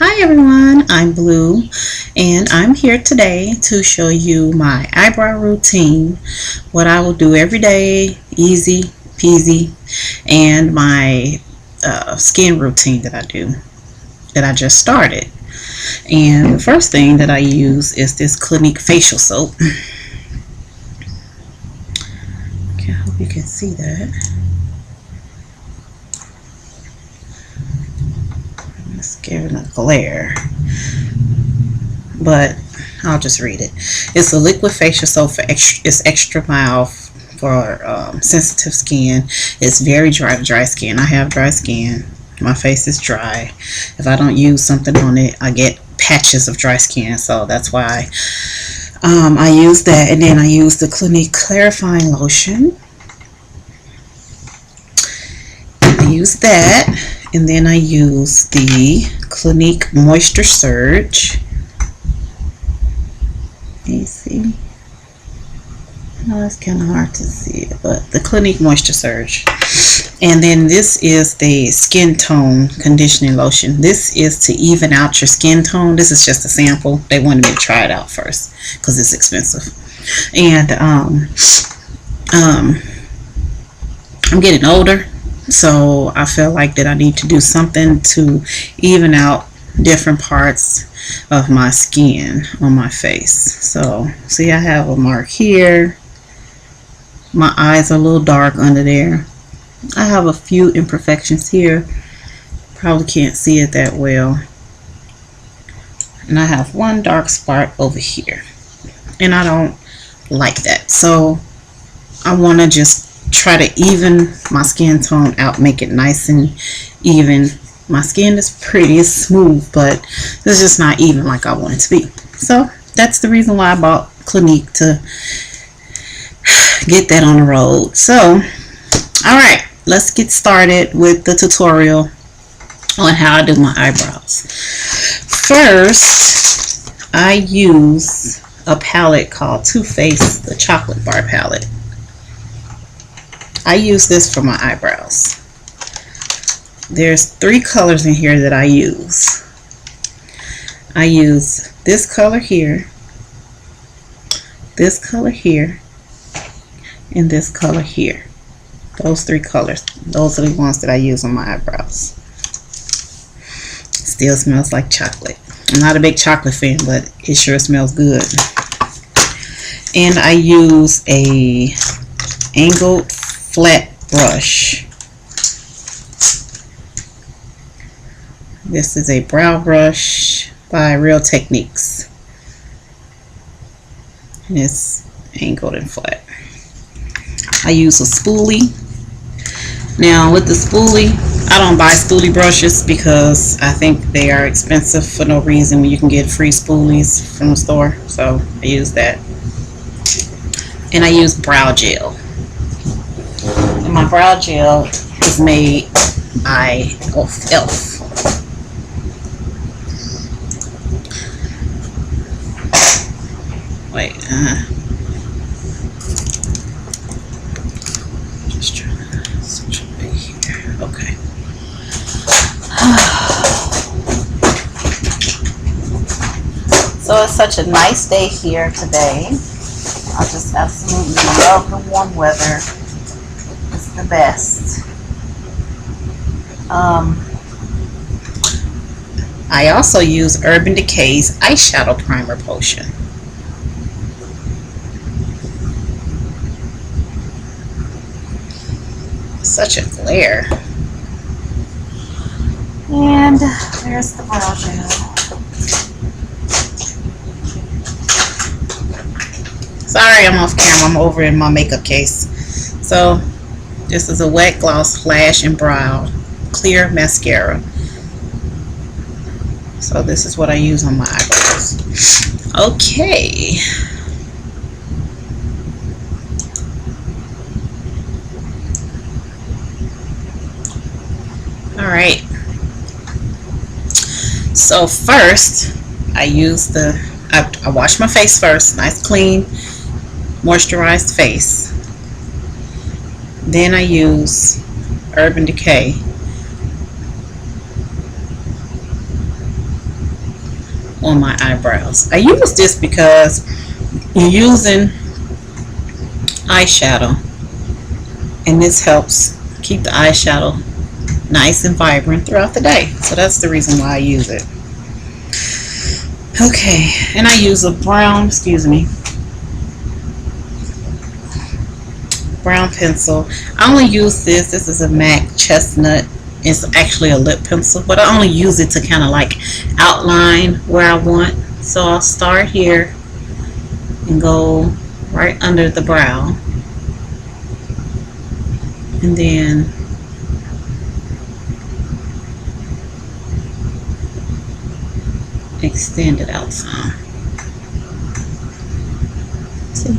Hi everyone, I'm Blue and I'm here today to show you my eyebrow routine, what I will do every day, easy peasy, and my skin routine that I do, that I just started. And the first thing that I use is this Clinique facial soap. Okay, I hope you can see that. It's giving a glare, but I'll just read it. It's a liquid facial soap it's extra mild for sensitive skin. It's very dry skin. I have dry skin. My face is dry. If I don't use something on it, I get patches of dry skin. So that's why I use that. And then I use the Clinique clarifying lotion. I use that. And then I use the Clinique Moisture Surge. Can you see? No, it's kind of hard to see it, but the Clinique Moisture Surge. And then this is the skin tone conditioning lotion. This is to even out your skin tone. This is just a sample. They wanted me to try it out first because it's expensive. And I'm getting older, so I feel like that I need to do something to even out different parts of my skin on my face. So see, I have a mark here. My eyes are a little dark under there. I have a few imperfections here. Probably can't see it that well. And I have one dark spot over here. And I don't like that. So I want to just try to even my skin tone out, make it nice and even. My skin is pretty, it's smooth, but it's just not even like I want it to be. So that's the reason why I bought Clinique, to get that on the road. So alright, let's get started with the tutorial on how I do my eyebrows. First, I use a palette called Too Faced, the chocolate bar palette. I use this for my eyebrows. There's 3 colors in here that I use. I use this color here, this color here, and this color here. Those 3 colors. Those are the ones that I use on my eyebrows. Still smells like chocolate. I'm not a big chocolate fan, but it sure smells good. And I use a angled flat brush. This is a brow brush by Real Techniques. And it's angled and flat. I use a spoolie. Now with the spoolie, I don't buy spoolie brushes because I think they are expensive for no reason when you can get free spoolies from the store. So I use that. And I use brow gel. And my brow gel is made by Elf. Wait, just trying to switch over here. Okay. So it's such a nice day here today. I just absolutely love the warm weather. It's the best. I also use Urban Decay's eyeshadow primer potion. Such a glare. And there's the brow gel. Sorry, I'm off camera. I'm over in my makeup case. So this is a wet gloss lash and brow clear mascara. So this is what I use on my eyebrows. Okay. Alright. So first, I use I wash my face first. Nice, clean, moisturized face. Then I use Urban Decay on my eyebrows. I use this because you're using eyeshadow, and this helps keep the eyeshadow nice and vibrant throughout the day. So that's the reason why I use it. Okay, and I use a brown pencil. I only use this. This is a MAC Chestnut. It's actually a lip pencil, but I only use it to kind of like outline where I want. So I'll start here and go right under the brow, and then extend it out some. See?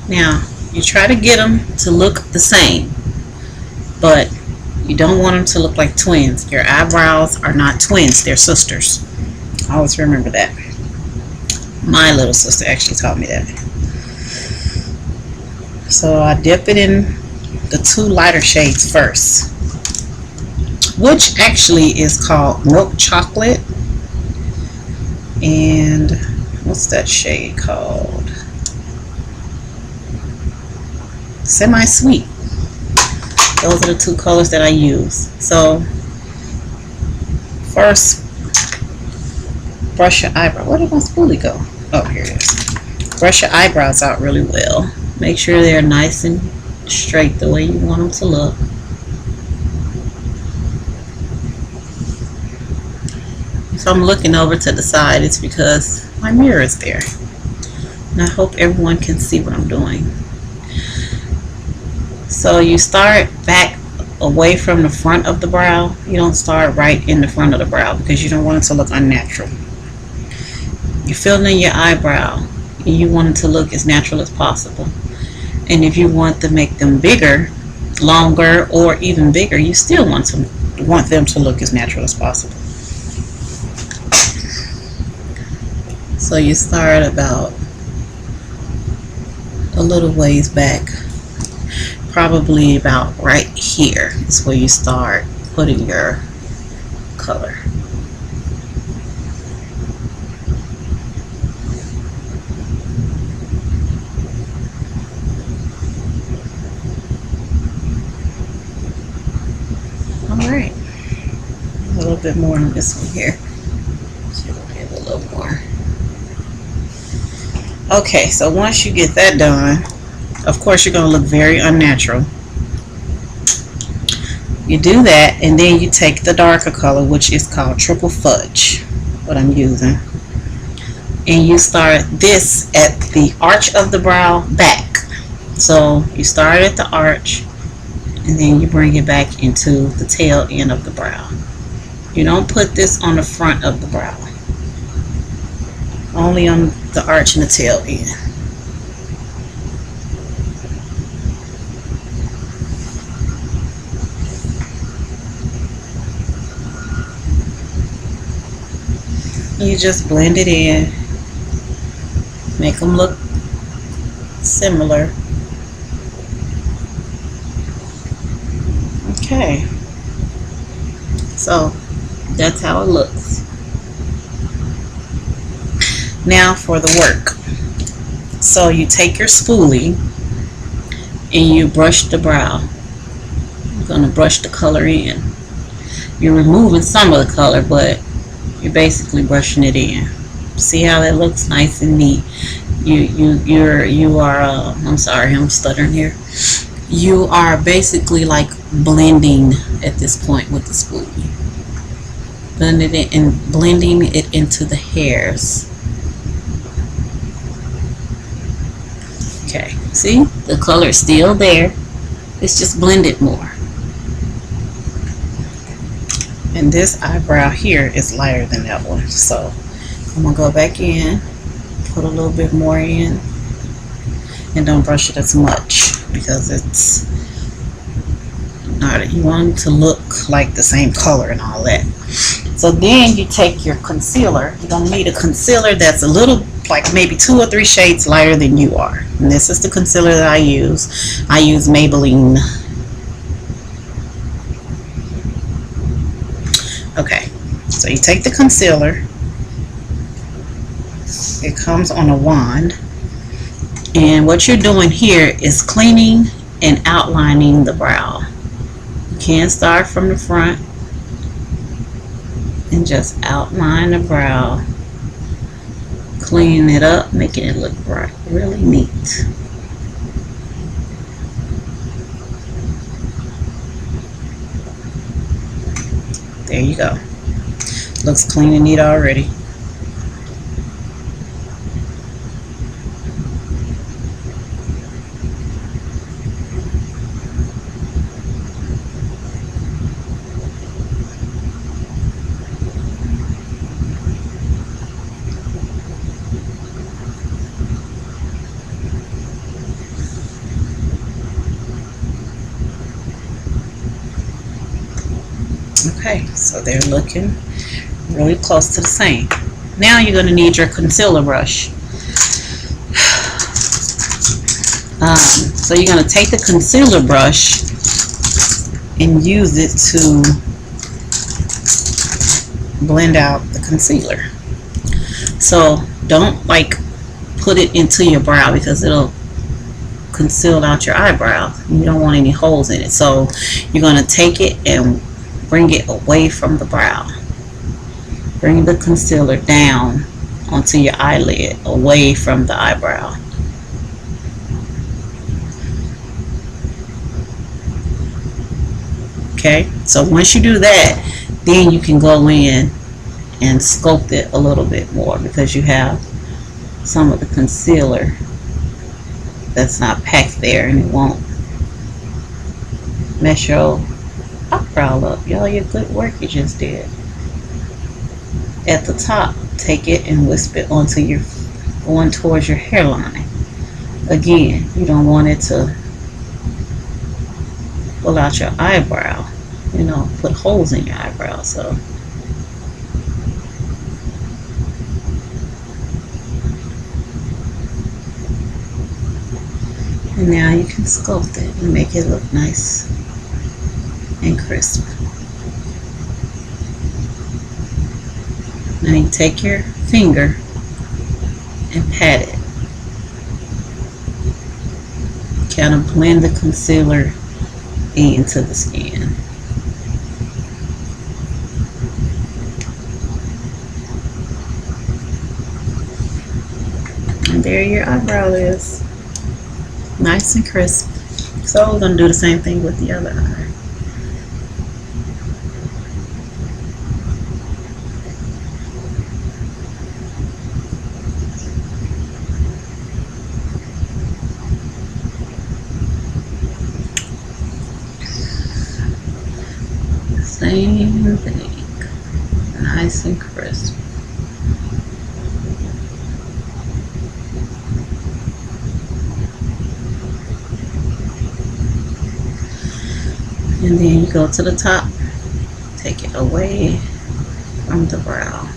Now, you try to get them to look the same, but you don't want them to look like twins. Your eyebrows are not twins, they're sisters. Always remember that. My little sister actually taught me that. So I dip it in the two lighter shades first, which actually is called Milk Chocolate. And what's that shade called? Semi-Sweet. Those are the two colors that I use. So first, brush your eyebrow. Where did my spoolie go? Oh, here it is. Brush your eyebrows out really well. Make sure they're nice and straight the way you want them to look. If I'm looking over to the side, it's because my mirror is there. And I hope everyone can see what I'm doing. So you start back away from the front of the brow. You don't start right in the front of the brow because you don't want it to look unnatural. You're filling in your eyebrow and you want it to look as natural as possible. And if you want to make them bigger, longer, or even bigger, you still want them to look as natural as possible. So you start about a little ways back. Probably about right here is where you start putting your color. Alright, a little bit more on this one here. So we'll have a little more. Okay, so once you get that done, of course, you're going to look very unnatural. You do that, and then you take the darker color, which is called Triple Fudge, what I'm using. And you start this at the arch of the brow back. So you start at the arch, and then you bring it back into the tail end of the brow. You don't put this on the front of the brow. Only on the arch and the tail end. You just blend it in, make them look similar. Okay, so that's how it looks. Now for the work. So you take your spoolie and you brush the brow. You're going to brush the color in. You're removing some of the color, but you're basically brushing it in. See how that looks nice and neat. I'm sorry, I'm stuttering here. You are basically like blending at this point with the spoolie. Blending it into the hairs. Okay, see? The color is still there. It's just blended more. And this eyebrow here is lighter than that one. So I'm going to go back in, put a little bit more in, and don't brush it as much because it's not, you want it to look like the same color and all that. So then you take your concealer. You're going to need a concealer that's a little, like maybe 2 or 3 shades lighter than you are. And this is the concealer that I use. I use Maybelline. Okay, so you take the concealer. It comes on a wand. And what you're doing here is cleaning and outlining the brow. You can start from the front and just outline the brow, cleaning it up, making it look bright, really neat. There you go. Looks clean and neat already. Okay, so they're looking really close to the same. Now you're going to need your concealer brush. So you're going to take the concealer brush and use it to blend out the concealer. So don't like put it into your brow because it'll conceal out your eyebrow. You don't want any holes in it. So you're going to take it and bring it away from the brow. Bring the concealer down onto your eyelid, away from the eyebrow. Okay, so once you do that, then you can go in and sculpt it a little bit more because you have some of the concealer that's not packed there and it won't mess your eyebrow up. Y'all, your good work you just did. At the top, take it and wisp it onto your, going towards your hairline. Again, you don't want it to pull out your eyebrow, you know, put holes in your eyebrow. So and now you can sculpt it and make it look nice and crisp. Now you take your finger and pat it. Kind of blend the concealer into the skin. And there your eyebrow is. Nice and crisp. So we're going to do the same thing with the other eye. Same thing. Nice and crisp. And then you go to the top, take it away from the brow.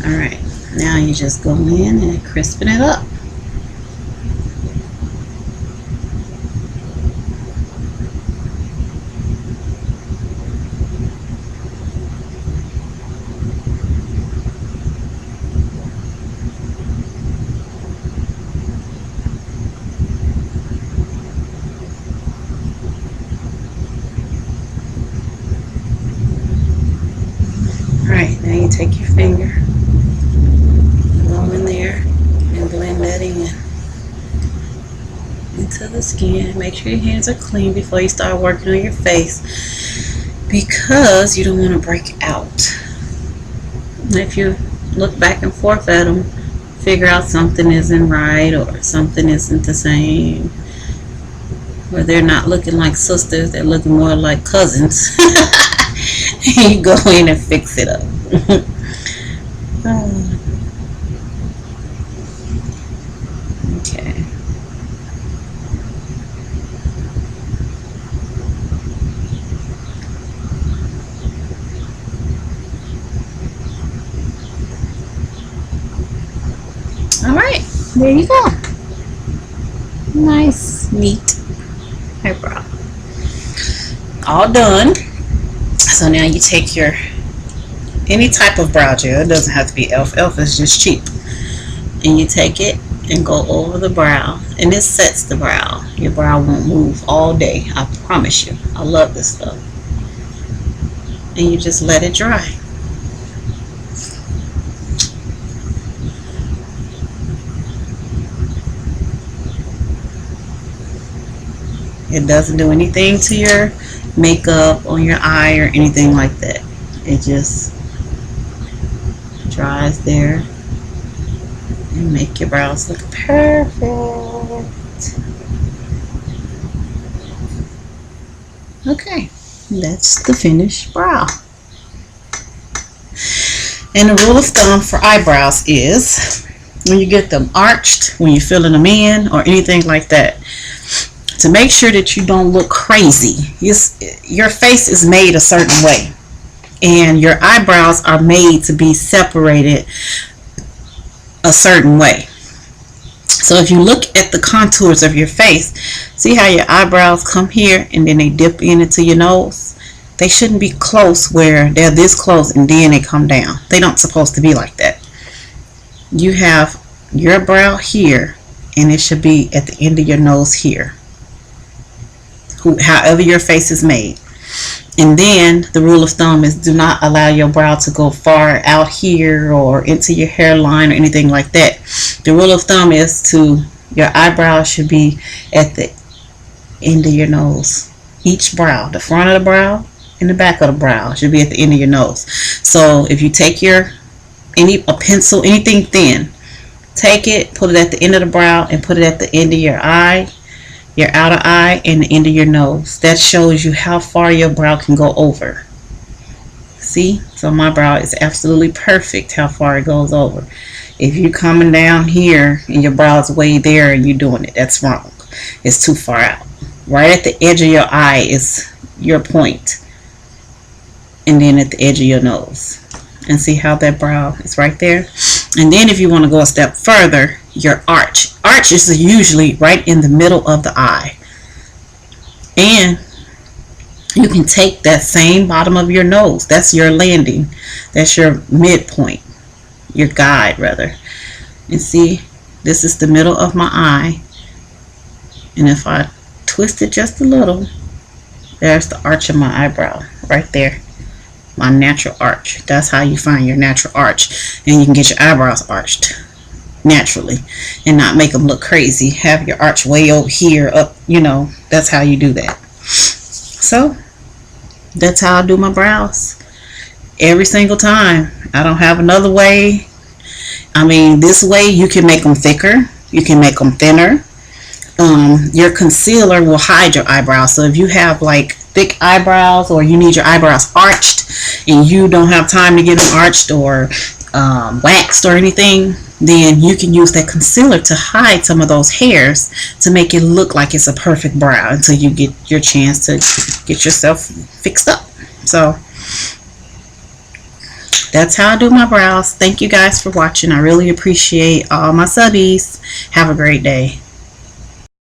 Alright, now you just go in and crispen it up. Alright, now you take your finger, go in there and blend that in into to the skin. Make sure your hands are clean before you start working on your face, because you don't want to break out. If you look back and forth at them, figure out something isn't right or something isn't the same, or they're not looking like sisters, they're looking more like cousins. You go in and fix it up. Okay. All right, there you go. Nice, neat eyebrow. All done. So now you take your any type of brow gel. It doesn't have to be e.l.f. e.l.f. is just cheap. And you take it and go over the brow, and it sets the brow. Your brow won't move all day, I promise you. I love this stuff. And you just let it dry. It doesn't do anything to your makeup on your eye or anything like that. It just dries there and make your brows look perfect. Okay, that's the finished brow. And the rule of thumb for eyebrows is when you get them arched, when you're filling them in or anything like that, to make sure that you don't look crazy. Your face is made a certain way, and your eyebrows are made to be separated a certain way. So if you look at the contours of your face, see how your eyebrows come here and then they dip in into your nose? They shouldn't be close where they're this close and then they come down. They don't supposed to be like that. You have your brow here, and it should be at the end of your nose here, however your face is made. And then the rule of thumb is do not allow your brow to go far out here or into your hairline or anything like that. The rule of thumb is your eyebrow should be at the end of your nose. Each brow, the front of the brow and the back of the brow, should be at the end of your nose. So if you take a pencil, anything thin, take it, put it at the end of the brow and put it at the end of your eye, your outer eye, and the end of your nose. That shows you how far your brow can go over. See? So my brow is absolutely perfect how far it goes over. If you're coming down here and your brow is way there and you're doing it, that's wrong. It's too far out. Right at the edge of your eye is your point, and then at the edge of your nose. And see how that brow is right there? And then if you want to go a step further, your arch is usually right in the middle of the eye. And you can take that same bottom of your nose. That's your landing. That's your midpoint. Your guide, rather. And see, this is the middle of my eye. And if I twist it just a little, there's the arch of my eyebrow right there. My natural arch. That's how you find your natural arch. And you can get your eyebrows arched naturally and not make them look crazy. Have your arch way over here up, that's how you do that. So that's how I do my brows every single time. I don't have another way. I mean, this way you can make them thicker, you can make them thinner. Your concealer will hide your eyebrows. So if you have like thick eyebrows, or you need your eyebrows arched and you don't have time to get them arched or waxed or anything, then you can use that concealer to hide some of those hairs to make it look like it's a perfect brow until you get your chance to get yourself fixed up. So that's how I do my brows. Thank you guys for watching. I really appreciate all my subbies. Have a great day.